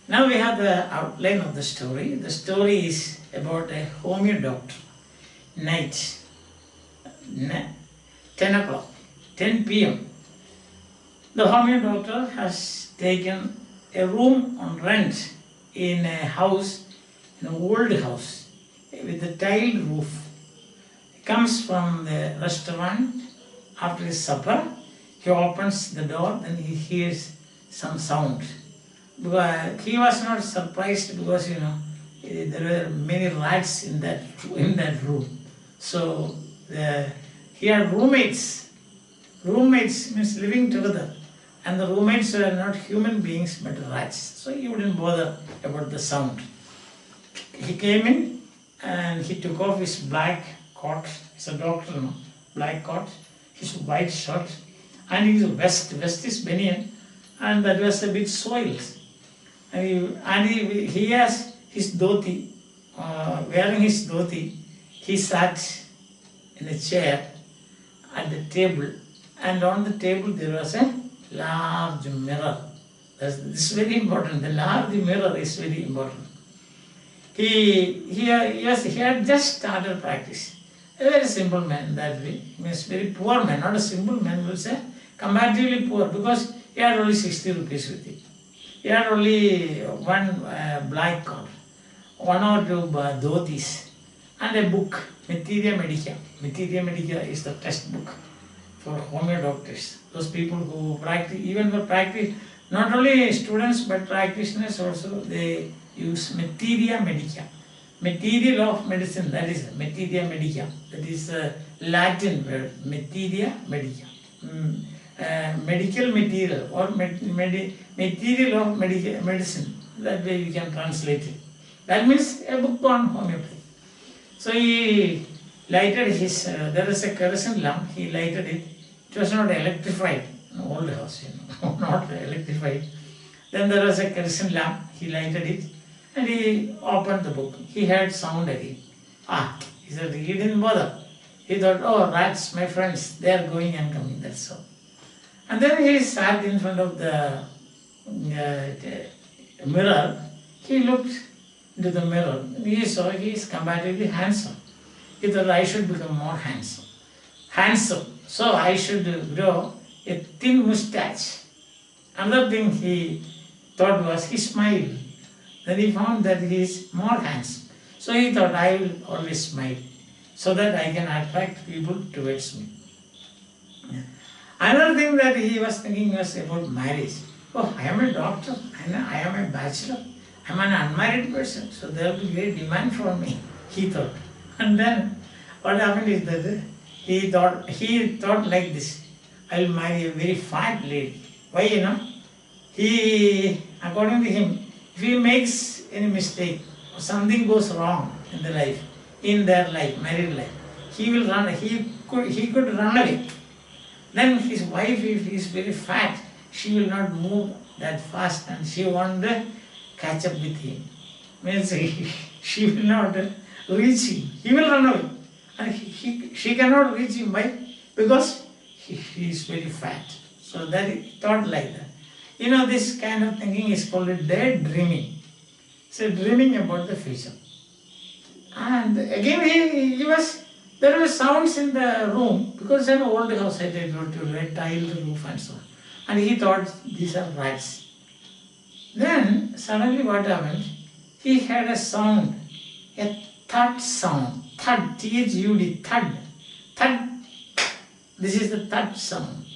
Now we have the outline of the story. The story is about a homeo doctor. Night, 10 o'clock, 10 p.m. The homeo doctor has taken a room on rent in a house, an old house with a tiled roof. He comes from the restaurant after his supper. He opens the door, then he hears some sound. But he was not surprised because there were many rats in that room. So he had roommates. Roommates means living together, and the roommates were not human beings but rats. So he wouldn't bother about the sound. He came in and he took off his black coat. He's a doctor, black coat, his white shirt, and his vest. Vest is banyan, and that was a bit soiled. And he has his dhoti, wearing his dhoti. He sat in a chair at the table, and on the table there was a large mirror. This is very important. The large mirror is very important. He had just started practice. A very simple man that way. Means very poor man, not a simple man, will say comparatively poor, because he had only 60 rupees with him. He had only one black coat, one or two dhotis, and a book, Materia Medica. Materia Medica is the textbook for homeo doctors. Those people who practice, even for practice, not only students but practitioners also, they use Materia Medica. Material of medicine, that is Materia Medica. That is a Latin word, Materia Medica. Medical material or material of medicine. That way we can translate it. That means a book on homeopathy. So he lighted his, there is a kerosene lamp, he lighted it. It was not electrified, an old house, not electrified. Then there was a kerosene lamp, he lighted it and he opened the book. He heard sound again. He said, he didn't bother. He thought, oh, rats, my friends, they are going and coming, that's all. And then he sat in front of the mirror. He looked into the mirror. He saw he is comparatively handsome. He thought, I should become more handsome. So I should grow a thin mustache. Another thing he thought was, he smiled. Then he found that he is more handsome. So he thought, I will always smile so that I can attract people towards me. Another thing that he was thinking was about marriage. Oh, I am a doctor, I am a bachelor, I am an unmarried person, so there will be great demand for me, he thought. And then what happened is that he thought like this, I will marry a very fat lady. Why, he, according to him, if he makes any mistake, or something goes wrong in their life, married life, he will run, he could run away. Then his wife, if he is very fat, she will not move that fast and she won't catch up with him. Means she will not reach him. He will run away. And she cannot reach him. Why? Because he is very fat. So that he thought like that. This kind of thinking is called daydreaming. So dreaming about the future. And again there were sounds in the room because it's an old house, I told you, a tiled roof and so on. And he thought these are rats. Then suddenly what happened? He heard a sound, a thud sound, thud, T-H-U-D, thud, thud. This is the thud sound.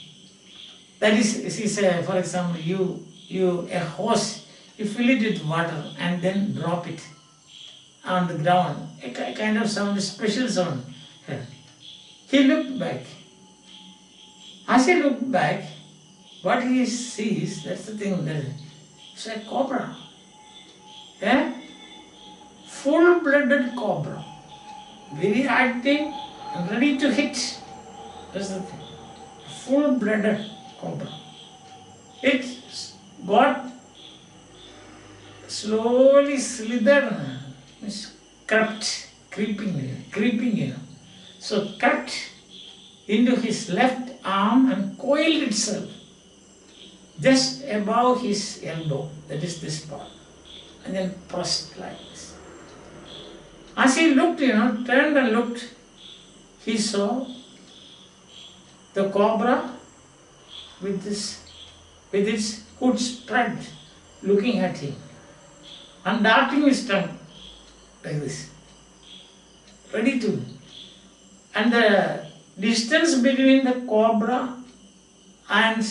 That is, for example, a hose, you fill it with water and then drop it on the ground. A kind of sound, a special sound. He looked back. As he looked back, what he sees, that's the thing, it's a cobra. A full-blooded cobra. Very active and ready to hit. That's the thing. Full-blooded cobra. It got slowly slithered, creeping, So cut into his left arm and coiled itself just above his elbow, that is this part. and then pressed like this. As he looked, turned and looked, he saw the cobra with its hood spread, looking at him and darting his tongue like this, ready to. And the distance between the cobra and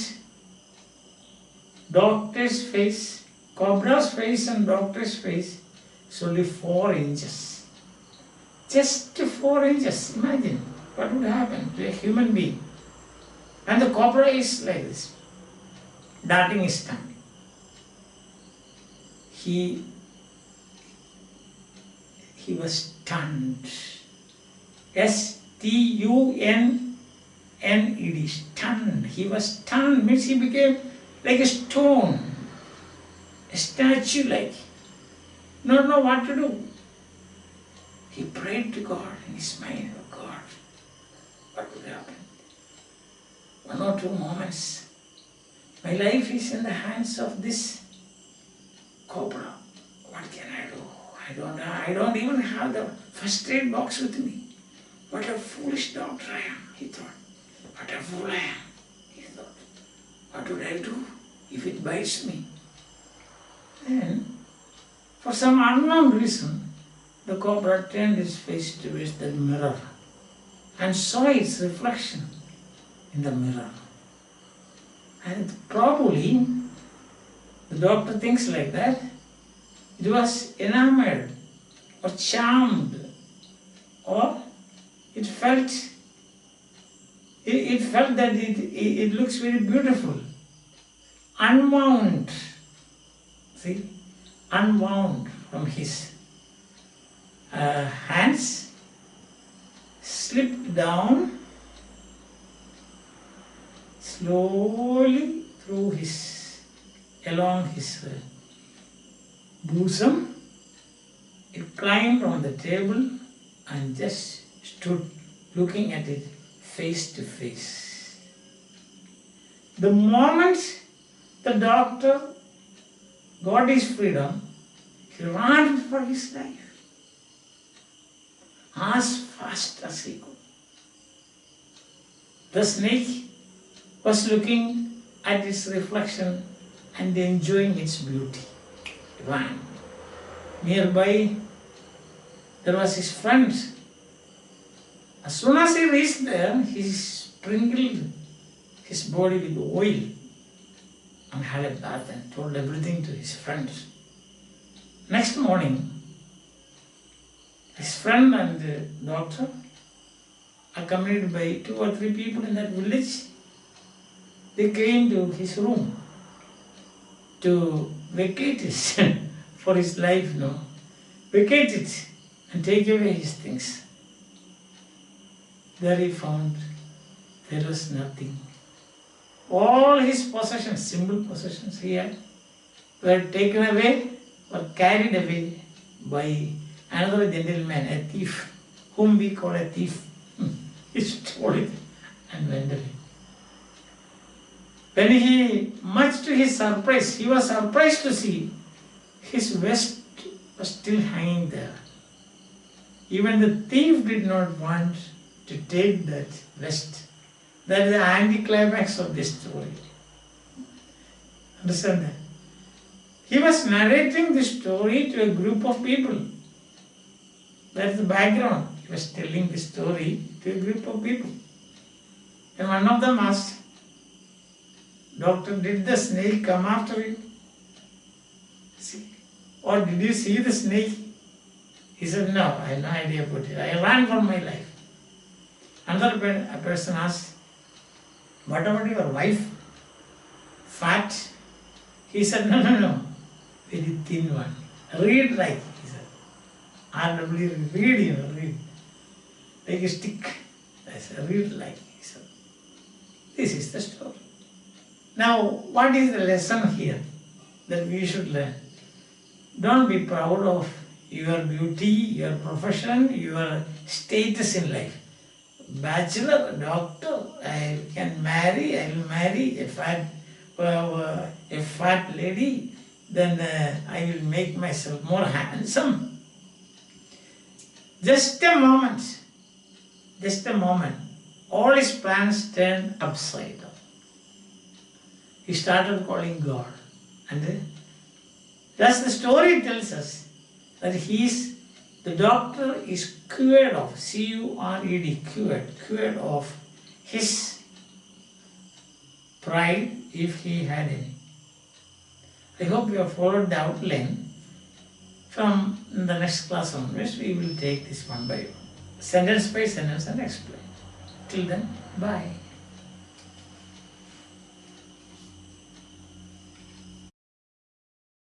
doctor's face, cobra's face and doctor's face, is only 4 inches. Just 4 inches. Imagine what would happen to a human being. And the cobra is like this, darting his tongue. He was stunned. S-T-U-N-N-E-D, stunned. He was stunned, means he became like a stone, a statue like. Not know what to do. He prayed to God in his mind, oh God, what would happen? 1 or 2 moments. My life is in the hands of this cobra. What can I do? I don't even have the first aid box with me. What a foolish doctor I am, he thought. What a fool I am, he thought. What would I do if it bites me? Then, for some unknown reason, the cobra turned its face towards the mirror and saw its reflection in the mirror. And probably, the doctor thinks like that, it was enamored or charmed, or it felt that it looks very beautiful. Unwound, see, unwound from his hands, slipped down slowly along his bosom. It climbed on the table and just stood looking at it face to face. The moment the doctor got his freedom, he ran for his life as fast as he could. The snake was looking at its reflection and enjoying its beauty. He ran. Nearby, there was his friend. As soon as he reached there, he sprinkled his body with oil and had a bath and told everything to his friends. Next morning, his friend and the doctor, accompanied by 2 or 3 people in that village, they came to his room to vacate it for his life, vacate it and take away his things. There he found there was nothing. All his possessions, simple possessions he had, were taken away or carried away by another gentleman, a thief, whom we call a thief. He stole it and went away. When he, much to his surprise, he was surprised to see his vest was still hanging there. Even the thief did not want to take that vest. That is the anticlimax of this story. Understand that? He was narrating this story to a group of people. That is the background. He was telling the story to a group of people. And one of them asked, Doctor, did the snake come after you? See? Or did you see the snake? He said, no, I had no idea about it. I ran for my life. Another person asked, what about your wife? Fat? He said, no, very thin one. Reed like, he said. R-W, reed, reed. Like a stick. I said, reed like, he said. This is the story. Now, what is the lesson here that we should learn? Don't be proud of your beauty, your profession, your status in life. Bachelor, doctor, I can marry, I will marry a fat lady, then I will make myself more handsome. Just a moment, all his plans turned upside down. He started calling God. And thus the story tells us that the doctor is cured of, C-U-R-E-D, cured of his pride if he had any. I hope you have followed the outline. From the next class onwards, we will take this one by one, sentence by sentence, and explain. Till then, bye.